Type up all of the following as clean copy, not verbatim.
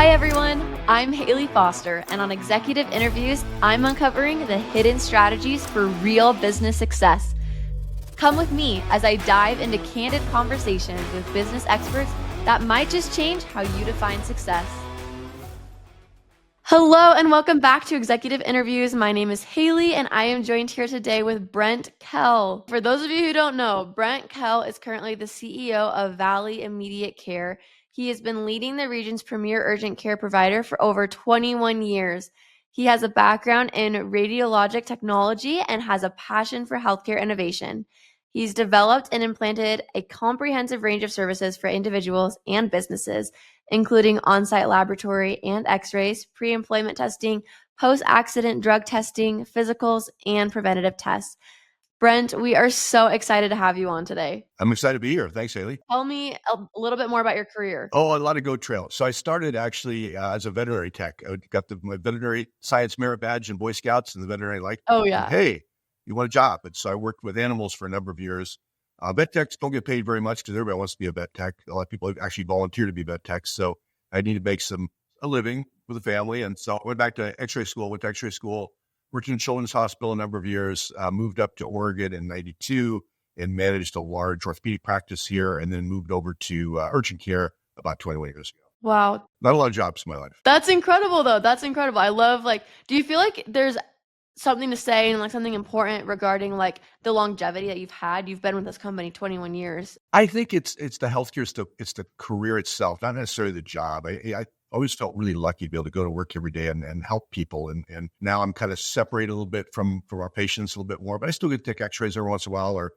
Hi, everyone. I'm Haley Foster, and on Executive Interviews, I'm uncovering the hidden strategies for real business success. Come with me as I dive into candid conversations with business experts that might just change how you define success. Hello, and welcome back to Executive Interviews. My name is Haley, and I am joined here today with Brent Kell. For those of you who don't know, Brent Kell is currently the CEO of Valley Immediate Care. He has been leading the region's premier urgent care provider for over 21 years. He has a background in radiologic technology and has a passion for healthcare innovation. He's developed and implanted a comprehensive range of services for individuals and businesses, including on-site laboratory and x-rays, pre-employment testing, post-accident drug testing, physicals, and preventative tests. Brent, we are so excited to have you on today. I'm excited to be here. Thanks, Haley. Tell me a little bit more about your career. Oh, a lot of Go Trail. So I started actually as a veterinary tech. I got my veterinary science merit badge in Boy Scouts, and the veterinary liked, Oh, yeah. hey, you want a job? And so I worked with animals for a number of years. Vet techs don't get paid very much because everybody wants to be a vet tech. A lot of people actually volunteer to be vet techs. So I need to make a living with a family. And so I went back to x-ray school, worked in Children's Hospital a number of years, moved up to Oregon in 92 and managed a large orthopedic practice here, and then moved over to urgent care about 21 years ago. Wow. Not a lot of jobs in my life. That's incredible, though. That's incredible. I love, do you feel like there's something to say and something important regarding the longevity that you've had? You've been with this company 21 years. I think it's the healthcare, it's the career itself, not necessarily the job. I always felt really lucky to be able to go to work every day and help people. And now I'm kind of separated a little bit from our patients a little bit more, but I still get to take x-rays every once in a while or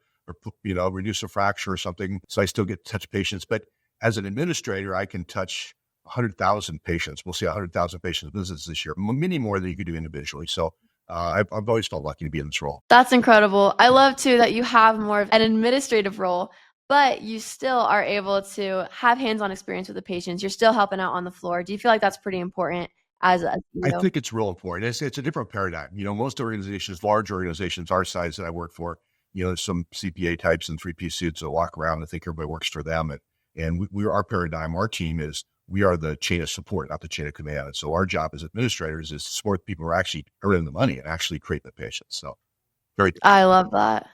reduce a fracture or something. So I still get to touch patients. But as an administrator, I can touch 100,000 patients. We'll see 100,000 patients visits this year, many more than you could do individually. So I've always felt lucky to be in this role. That's incredible. I love, too, that you have more of an administrative role, but you still are able to have hands-on experience with the patients. You're still helping out on the floor. Do you feel like that's pretty important as a CEO? I think it's real important. It's a different paradigm. Most organizations, large organizations our size that I work for, some CPA types in three-piece suits that walk around and think everybody works for them. And our paradigm, our team is, we are the chain of support, not the chain of command. And so our job as administrators is to support people who are actually earning the money and actually create the patients. So I love that.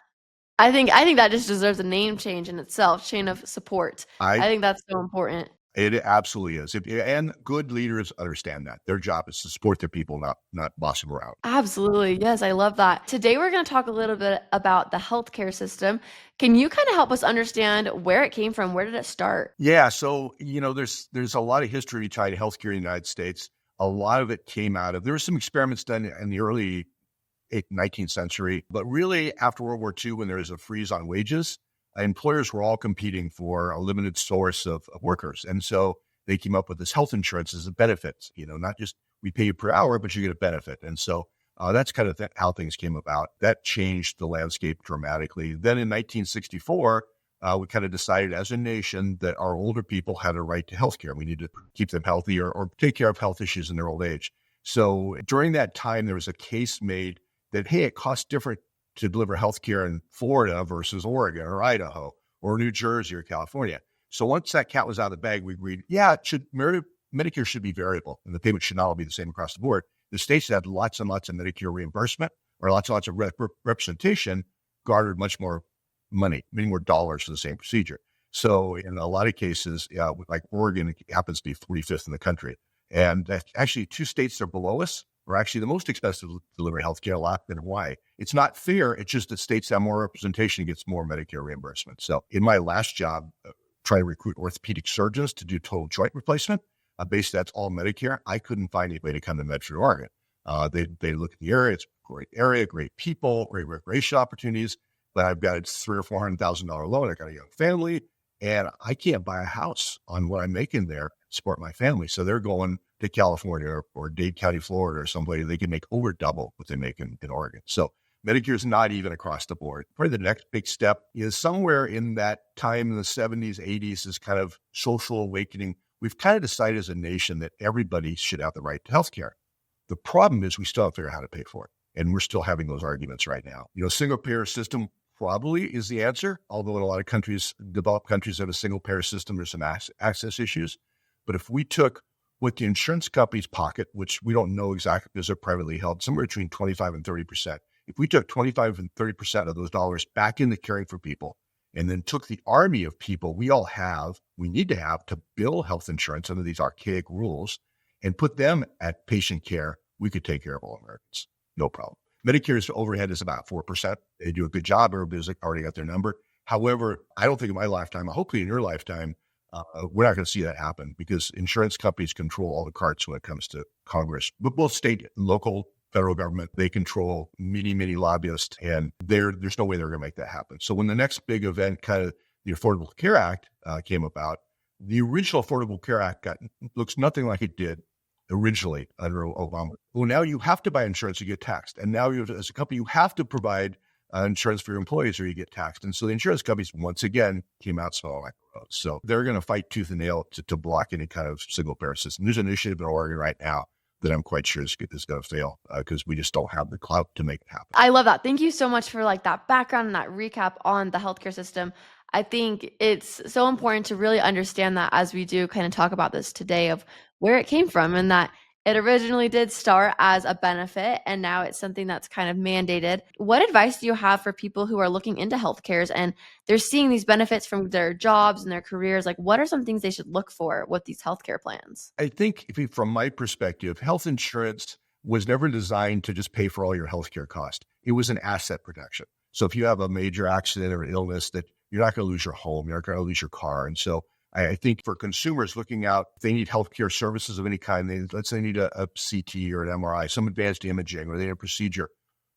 I think that just deserves a name change in itself, chain of support. I think that's so important. It absolutely is. And good leaders understand that. Their job is to support their people, not boss them around. Absolutely. Yes, I love that. Today, we're going to talk a little bit about the healthcare system. Can you kind of help us understand where it came from? Where did it start? Yeah. So, there's a lot of history tied to healthcare in the United States. A lot of it came out of, there were some experiments done in the early 19th century, but really after World War II, when there was a freeze on wages, employers were all competing for a limited source of workers. And so they came up with this health insurance as a benefit, not just we pay you per hour, but you get a benefit. And so that's kind of how things came about. That changed the landscape dramatically. Then in 1964, we kind of decided as a nation that our older people had a right to healthcare. We need to keep them healthy or take care of health issues in their old age. So during that time, there was a case made that, hey, it costs different to deliver healthcare in Florida versus Oregon or Idaho or New Jersey or California. So once that cat was out of the bag, we agreed, Medicare should be variable and the payment should not all be the same across the board. The states that had lots and lots of Medicare reimbursement or lots and lots of representation garnered much more money, many more dollars for the same procedure. So in a lot of cases, like Oregon, it happens to be 45th in the country. And actually 2 states that are below us are actually the most expensive to deliver healthcare, Alaska and Hawaii. It's not fair. It's just that states have more representation gets more Medicare reimbursement. So in my last job, trying to recruit orthopedic surgeons to do total joint replacement, basically that's all Medicare. I couldn't find anybody to come to Medford, Oregon. They look at the area. It's a great area, great people, great recreation opportunities. But I've got a $300,000 or $400,000 loan. I got a young family, and I can't buy a house on what I'm making there to support my family. So they're going to California or Dade County, Florida, or somebody they can make over double what they make in Oregon. So Medicare is not even across the board. Probably the next big step is somewhere in that time in the 70s, 80s is kind of social awakening. We've kind of decided as a nation that everybody should have the right to healthcare. The problem is we still have to figure out how to pay for it. And we're still having those arguments right now. Single payer system probably is the answer, although in a lot of countries, developed countries have a single payer system, there's some access issues. But if we took what the insurance companies pocket, which we don't know exactly because they're privately held, somewhere between 25 and 30%. If we took 25 and 30% of those dollars back into caring for people and then took the army of people we need to have to bill health insurance under these archaic rules and put them at patient care, we could take care of all Americans. No problem. Medicare's overhead is about 4%. They do a good job. Everybody's already got their number. However, I don't think in my lifetime, hopefully in your lifetime, we're not going to see that happen because insurance companies control all the carts when it comes to Congress. But both state, local, federal government, they control many, many lobbyists, and there's no way they're going to make that happen. So when the next big event, kind of the Affordable Care Act came about, the original Affordable Care Act looks nothing like it did originally under Obama. Well, now you have to buy insurance to get taxed. And now as a company, you have to provide insurance for your employees or you get taxed. And so the insurance companies, once again, came out smelling like a rose. So they're going to fight tooth and nail to block any kind of single payer system. There's an initiative in Oregon right now that I'm quite sure is going to fail because we just don't have the clout to make it happen. I love that. Thank you so much for that background and that recap on the healthcare system. I think it's so important to really understand that as we do kind of talk about this today of where it came from and that it originally did start as a benefit and now it's something that's kind of mandated. What advice do you have for people who are looking into healthcare and they're seeing these benefits from their jobs and their careers? Like, what are some things they should look for with these healthcare plans? I think from my perspective, health insurance was never designed to just pay for all your healthcare costs. It was an asset protection. So if you have a major accident or illness that you're not going to lose your home, you're not going to lose your car. And so I think for consumers looking out, if they need healthcare services of any kind, let's say they need a CT or an MRI, some advanced imaging, or they need a procedure,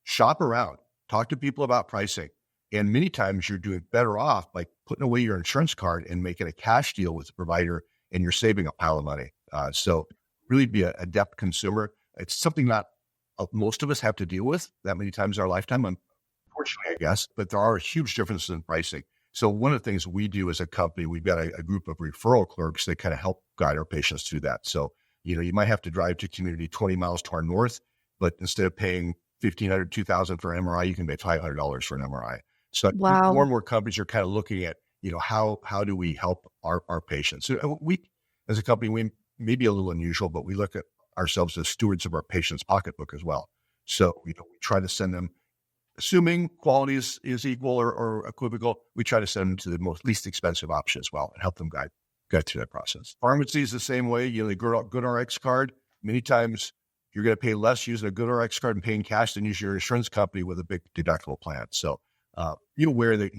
shop around, talk to people about pricing. And many times you're doing better off by putting away your insurance card and making a cash deal with the provider, and you're saving a pile of money. So really be an adept consumer. It's something not most of us have to deal with that many times in our lifetime, unfortunately, I guess, but there are huge differences in pricing. So one of the things we do as a company, we've got a group of referral clerks that kind of help guide our patients through that. So, you might have to drive to community 20 miles to our north, but instead of paying $1,500, $2,000 for an MRI, you can pay $500 for an MRI. So Wow. more and more companies are kind of looking at, how do we help our patients? So we, as a company, we may be a little unusual, but we look at ourselves as stewards of our patient's pocketbook as well. So, we try to send them, assuming quality is equal or equivocal, we try to send them to the least expensive option as well and help them guide through that process. Pharmacy is the same way. The GoodRx card, many times you're going to pay less using a GoodRx card and paying cash than use your insurance company with a big deductible plan. So be aware that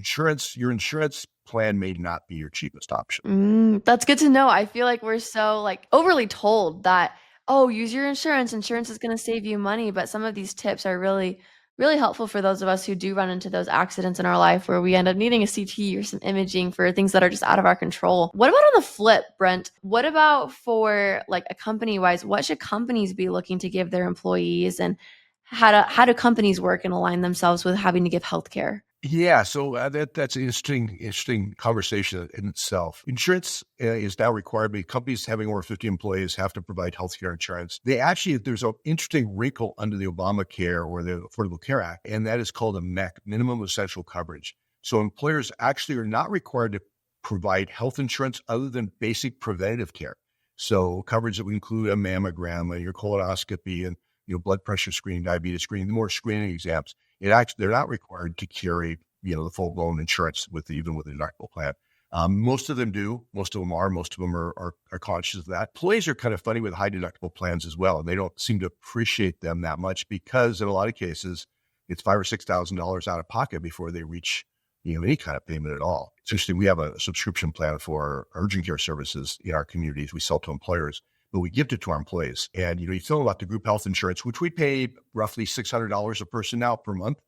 your insurance plan may not be your cheapest option. That's good to know. I feel like we're so overly told that, oh, use your insurance. Insurance is going to save you money. But some of these tips are really, really helpful for those of us who do run into those accidents in our life where we end up needing a CT or some imaging for things that are just out of our control. What about on the flip, Brent? What about for a company-wise? What should companies be looking to give their employees, and how do companies work and align themselves with having to give healthcare? Yeah, so that's an interesting conversation in itself. Insurance is now required by companies having over 50 employees have to provide healthcare insurance. There's an interesting wrinkle under the Obamacare or the Affordable Care Act, and that is called a MEC, Minimum Essential Coverage. So employers actually are not required to provide health insurance other than basic preventative care. So coverage that would include a mammogram, your colonoscopy, and blood pressure screening, diabetes screening, the more screening exams. They're not required to carry, the full-blown insurance even with a deductible plan. Most of them do. Most of them are. Most of them are conscious of that. Employees are kind of funny with high deductible plans as well, and they don't seem to appreciate them that much because in a lot of cases, it's $5,000 or $6,000 out of pocket before they reach any kind of payment at all. It's interesting. We have a subscription plan for urgent care services in our communities. We sell to employers, but we gift it to our employees. And, you tell them about the group health insurance, which we pay roughly $600 a person now per month.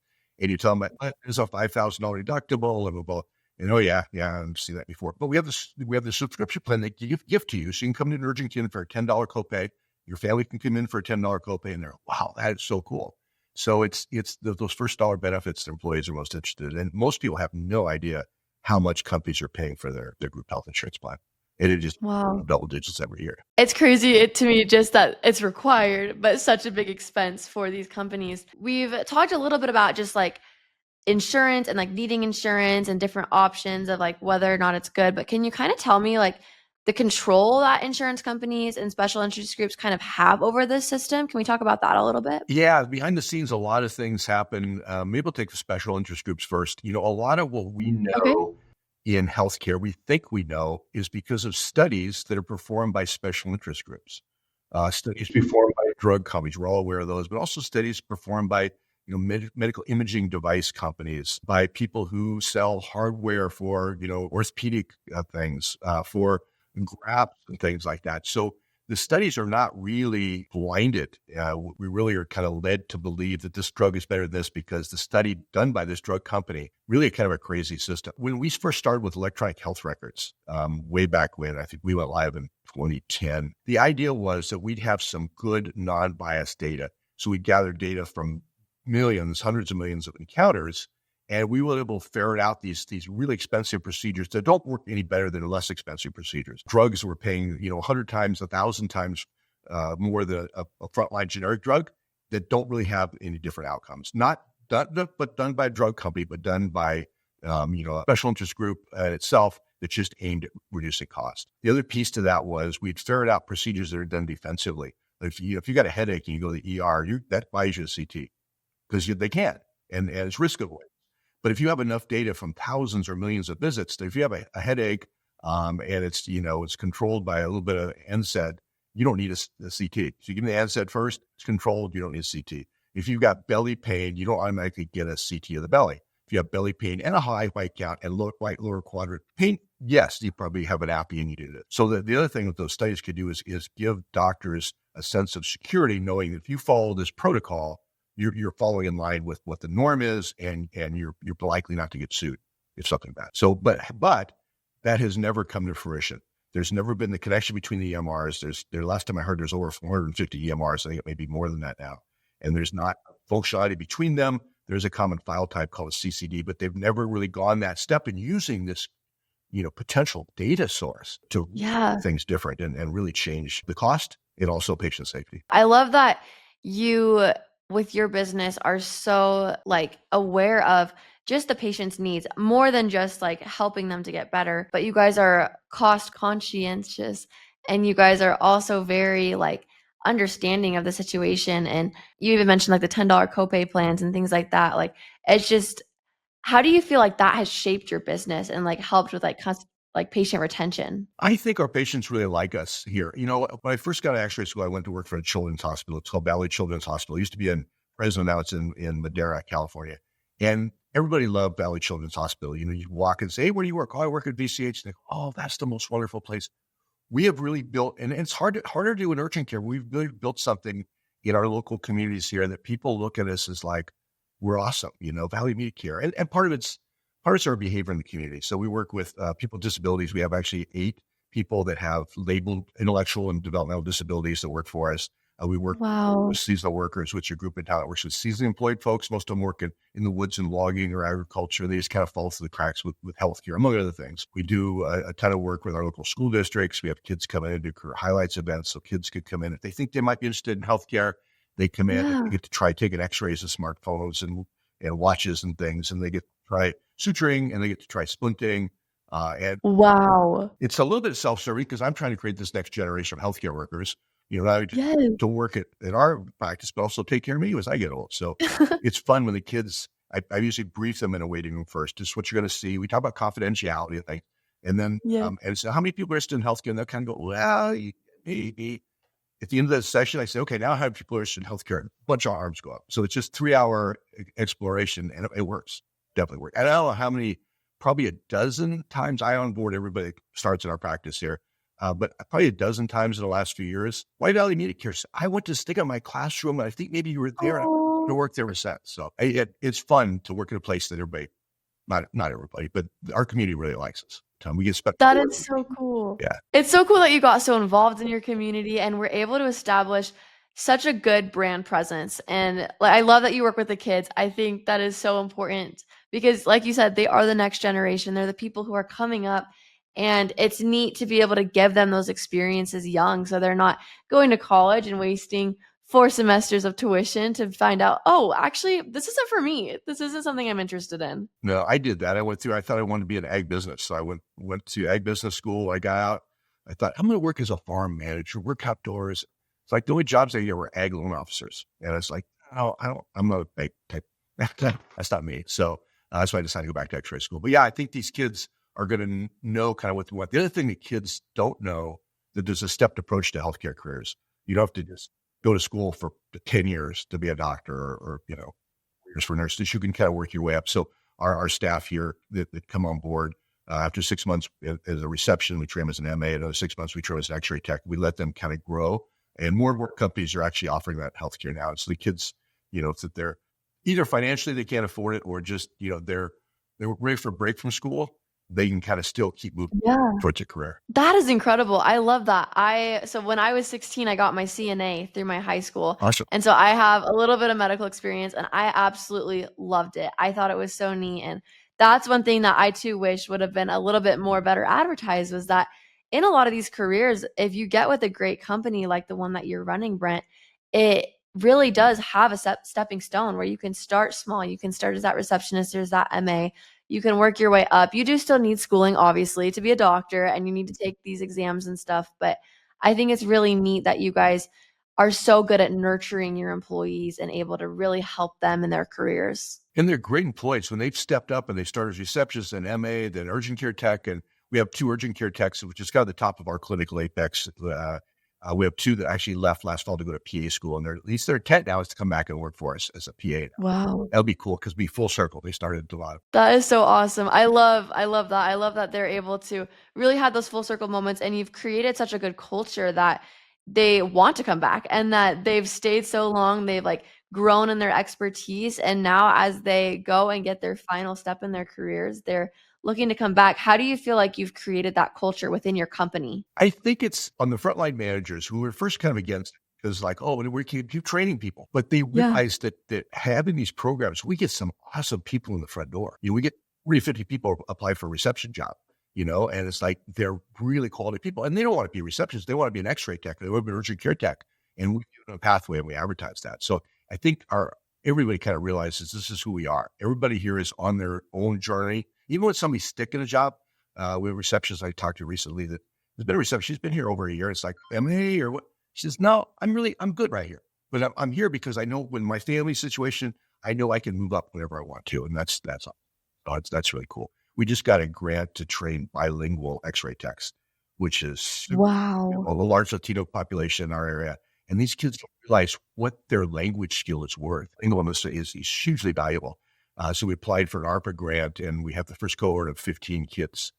And you tell them, there's a $5,000 deductible, and blah, and oh yeah, I've seen that before. But we have this subscription plan that gift to you. So you can come to an urgent care for a $10 copay. Your family can come in for a $10 copay, and they're, wow, that is so cool. So it's those first dollar benefits that employees are most interested in. And most people have no idea how much companies are paying for their group health insurance plan. And it just double digits every year. It's crazy to me just that it's required, but such a big expense for these companies. We've talked a little bit about just insurance and needing insurance and different options of whether or not it's good. But can you kind of tell me the control that insurance companies and special interest groups kind of have over this system. Can we talk about that a little bit? Yeah, behind the scenes, a lot of things happen. Maybe we'll take the special interest groups first. A lot of what we Okay. know in healthcare, we think we know, is because of studies that are performed by special interest groups. Studies performed by drug companies, we're all aware of those, but also studies performed by medical imaging device companies, by people who sell hardware for orthopedic things, for grafts and things like that. So the studies are not really blinded. We really are kind of led to believe that this drug is better than this because the study done by this drug company, really kind of a crazy system. When we first started with electronic health records, way back when, I think we went live in 2010, the idea was that we'd have some good non-biased data. So we'd gather data from millions, hundreds of millions of encounters, and we were able to ferret out these really expensive procedures that don't work any better than less expensive procedures. Drugs were paying 100 times, 1,000 times more than a frontline generic drug that don't really have any different outcomes. Not done, but done by a drug company, but done by a special interest group itself that's just aimed at reducing cost. The other piece to that was we'd ferret out procedures that are done defensively. If you got a headache and you go to the ER, that buys you a CT because they can, and it's risk avoidance. But if you have enough data from thousands or millions of visits, that if you have a headache and it's controlled by a little bit of NSAID, you don't need a CT. So you give me the NSAID first, it's controlled, you don't need a CT. If you've got belly pain, you don't automatically get a CT of the belly. If you have belly pain and a high white count and lower quadrant pain, yes, you probably have an appy and you did it. So the other thing that those studies could do is give doctors a sense of security, knowing that if you follow this protocol, you're following in line with what the norm is, and you're likely not to get sued if something bad. So, but that has never come to fruition. There's never been the connection between the EMRs. Last time I heard, there's over 450 EMRs. I think it may be more than that now. And there's not functionality between them. There's a common file type called a CCD, but they've never really gone that step in using this, potential data source to make things different and really change the cost and also patient safety. I love that you, with your business, are so aware of just the patient's needs more than just helping them to get better. But you guys are cost conscientious, and you guys are also very understanding of the situation. And you even mentioned the $10 copay plans and things like that. It's just, how do you feel like that has shaped your business and helped with patient retention? I think our patients really like us here. When I first got to X-ray school, I went to work for a children's hospital. It's called Valley Children's Hospital. It used to be in Fresno, now it's in Madera, California. And everybody loved Valley Children's Hospital. You walk and say, hey, where do you work? Oh, I work at VCH. And they go, oh, that's the most wonderful place. We have really built, and it's harder to do in urgent care. We've really built something in our local communities here that people look at us as we're awesome, Valley Immediate Care. And part of it's our behavior in the community. So we work with people with disabilities. We have actually 8 people that have labeled intellectual and developmental disabilities that work for us. We work with seasonal workers, which is a group in town that works with seasonally employed folks. Most of them work in the woods and logging or agriculture. They just kind of fall through the cracks with healthcare, among other things. We do a ton of work with our local school districts. We have kids come in and do career highlights events, so kids could come in. If they think they might be interested in healthcare, they come in and they get to try taking x-rays of smartphones and watches and things, and they get to try suturing, and they get to try splinting. And it's a little bit self-serving because I'm trying to create this next generation of healthcare workers. Not just to work at our practice, but also take care of me as I get old. So it's fun when the kids, I usually brief them in a waiting room first. This is what you're going to see. We talk about confidentiality and things. And then, and so how many people are interested in healthcare? And they'll kind of go, well, maybe. At the end of the session, I say, okay, now how many people are interested in healthcare? A bunch of arms go up. So it's just 3-hour exploration, and it works. Definitely works. And I don't know how many, probably a dozen times I onboard everybody that starts in our practice here. But probably a dozen times in the last few years. White Valley Immediate Care, I went to stick in my classroom, and I think maybe you were there. And I worked there since. So it's fun to work in a place that everybody, not everybody, but our community really likes us. We get spent. That is so cool. Yeah. It's so cool that you got so involved in your community and were able to establish such a good brand presence. And I love that you work with the kids. I think that is so important because, like you said, they are the next generation. They're the people who are coming up. And it's neat to be able to give them those experiences young so they're not going to college and wasting 4 semesters of tuition to find out, oh, actually, this isn't for me. This isn't something I'm interested in. No, I did that. I thought I wanted to be in ag business. So I went to ag business school. I got out, I thought, I'm going to work as a farm manager, work outdoors. It's like the only jobs I get were ag loan officers. And it's like, oh, I'm not a bank type. That's not me. So that's why I decided to go back to x-ray school. But yeah, I think these kids are going to know kind of what they want. The other thing that kids don't know, that there's a stepped approach to healthcare careers. You don't have to just go to school for 10 years to be a doctor or years for nurses. You can kind of work your way up. So our staff here that come on board, after 6 months as a reception, we train them as an MA. Another 6 months, we train them as an x-ray tech. We let them kind of grow. And more and more companies are actually offering that healthcare now. So the kids, that they're either financially they can't afford it, or just, they're ready for a break from school. They can kind of still keep moving Yeah. towards a career. That is incredible. I love that. So when I was 16, I got my CNA through my high school. Awesome. And so I have a little bit of medical experience, and I absolutely loved it. I thought it was so neat. And that's one thing that I too wish would have been a little bit more better advertised, was that in a lot of these careers, if you get with a great company like the one that you're running, Brent, it really does have a stepping stone where you can start small. You can start as that receptionist or as that MA. You can work your way up. You do still need schooling, obviously, to be a doctor, and you need to take these exams and stuff. But I think it's really neat that you guys are so good at nurturing your employees and able to really help them in their careers. And they're great employees. When they've stepped up and they started as receptionists and MA, then urgent care tech, and we have 2 urgent care techs, which is kind of the top of our clinical apex. We have 2 that actually left last fall to go to PA school, and at least their intent now is to come back and work for us as a PA. Wow. That'll be cool because we full circle. They started a lot. That is so awesome. I love that. I love that they're able to really have those full circle moments, and you've created such a good culture that they want to come back, and that they've stayed so long. They've like grown in their expertise, and now as they go and get their final step in their careers, they're looking to come back. How do you feel like you've created that culture within your company? I think it's on the frontline managers who were first kind of against it, because like, oh, we keep training people. But they realized that having these programs, we get some awesome people in the front door. We get 40, 50 people apply for a reception job, and it's like they're really quality people. And they don't want to be receptionists. They want to be an x-ray tech. They want to be an urgent care tech. And we give them a pathway and we advertise that. So I think everybody kind of realizes this is who we are. Everybody here is on their own journey. Even when somebody's sticking a job, we have a receptionist I talked to recently that has been a receptionist. She's been here over a year. It's like, MA or what? She says, no, I'm good right here. But I'm here because I know when my family situation, I know I can move up whenever I want to. And that's really cool. We just got a grant to train bilingual x-ray techs, which is Wow. a large Latino population in our area. And these kids don't realize what their language skill is worth. English is hugely valuable. So we applied for an ARPA grant, and we have the first cohort of 15 kids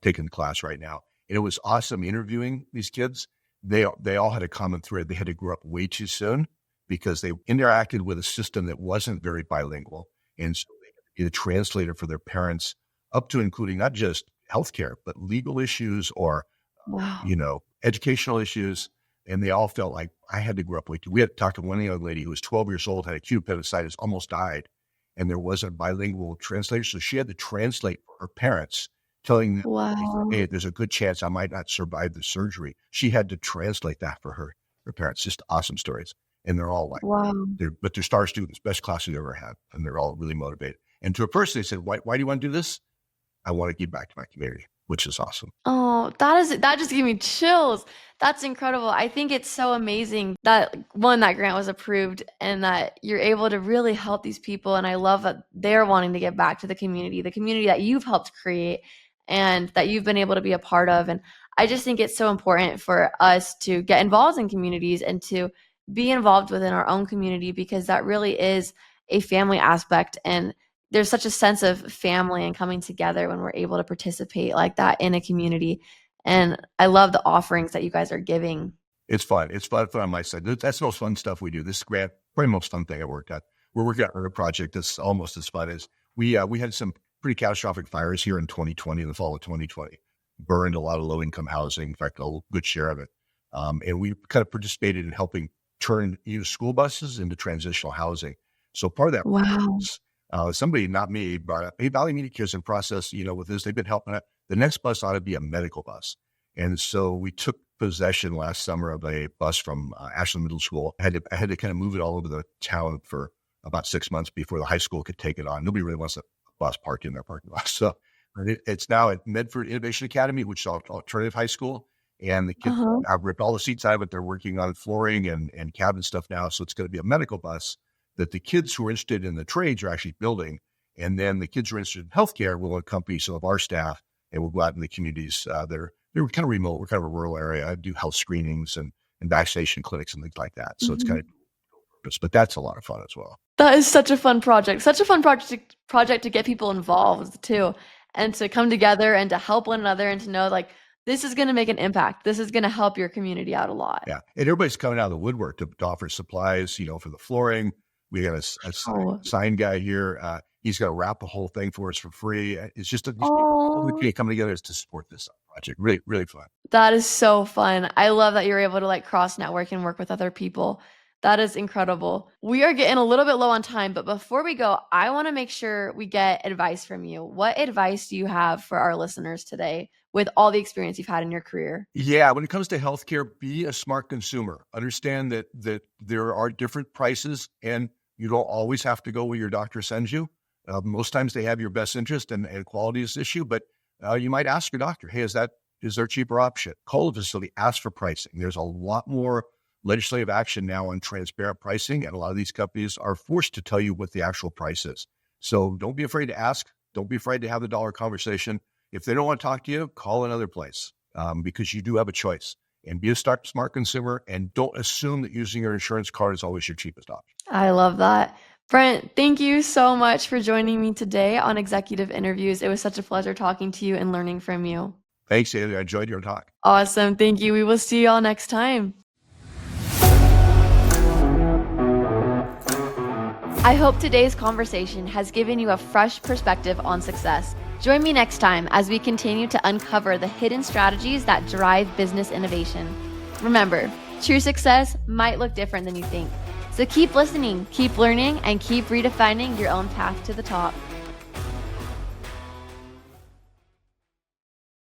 taking the class right now. And it was awesome interviewing these kids. They all had a common thread. They had to grow up way too soon because they interacted with a system that wasn't very bilingual. And so they had to be the translator for their parents, up to including not just healthcare, but legal issues or, educational issues. And they all felt like I had to grow up way too. We had talked to one young lady who was 12 years old, had acute appendicitis, almost died. And there wasn't a bilingual translator. So she had to translate for her parents, telling them, Wow. hey, there's a good chance I might not survive the surgery. She had to translate that for her parents. Just awesome stories. And they're all like, Wow. they're star students, best class we've ever had. And they're all really motivated. And to a person, they said, why do you want to do this? I want to give back to my community, which is awesome. Oh, that just gave me chills. That's incredible. I think it's so amazing that that grant was approved and that you're able to really help these people. And I love that they're wanting to give back to the community that you've helped create and that you've been able to be a part of. And I just think it's so important for us to get involved in communities and to be involved within our own community, because that really is a family aspect. And there's such a sense of family and coming together when we're able to participate like that in a community. And I love the offerings that you guys are giving. It's fun. It's fun on my side. That's the most fun stuff we do. This grant, probably the most fun thing I worked at. We're working on a project that's almost as fun as we had some pretty catastrophic fires here in 2020, in the fall of 2020, burned a lot of low income housing. In fact, a good share of it. And we kind of participated in helping turn school buses into transitional housing. So part of that was, somebody, not me, brought up, hey, Valley Media Care's in process, with this. They've been helping it. The next bus ought to be a medical bus. And so we took possession last summer of a bus from Ashland Middle School. I had to kind of move it all over the town for about 6 months before the high school could take it on. Nobody really wants a bus parked in their parking lot. So it's now at Medford Innovation Academy, which is an alternative high school. And the kids Uh-huh. have ripped all the seats out of it. They're working on flooring and cabin stuff now. So it's going to be a medical bus that the kids who are interested in the trades are actually building. And then the kids who are interested in healthcare will accompany some of our staff and we'll go out in the communities. They're kind of remote. We're kind of a rural area. I do health screenings and vaccination clinics and things like that. So it's kind of purpose, but that's a lot of fun as well. That is such a fun project. Such a fun project to get people involved too, and to come together and to help one another and to know like this is going to make an impact. This is going to help your community out a lot. Yeah. And everybody's coming out of the woodwork to offer supplies, for the flooring. We got a sign guy here. He's going to wrap the whole thing for us for free. It's just coming together to support this project. Really, really fun. That is so fun. I love that you're able to like cross network and work with other people. That is incredible. We are getting a little bit low on time, but before we go, I want to make sure we get advice from you. What advice do you have for our listeners today with all the experience you've had in your career? Yeah, when it comes to healthcare, be a smart consumer. Understand that there are different prices and you don't always have to go where your doctor sends you. Most times they have your best interest and quality is issue, but you might ask your doctor, hey, is there a cheaper option? Call the facility, ask for pricing. There's a lot more legislative action now on transparent pricing, and a lot of these companies are forced to tell you what the actual price is. So don't be afraid to ask. Don't be afraid to have the dollar conversation. If they don't want to talk to you, call another place because you do have a choice. And be a smart consumer, and don't assume that using your insurance card is always your cheapest option. I love that. Brent, thank you so much for joining me today on Executive Interviews. It was such a pleasure talking to you and learning from you. Thanks, Haley. I enjoyed your talk. Awesome. Thank you. We will see you all next time. I hope today's conversation has given you a fresh perspective on success. Join me next time as we continue to uncover the hidden strategies that drive business innovation. Remember, true success might look different than you think. So keep listening, keep learning, and keep redefining your own path to the top.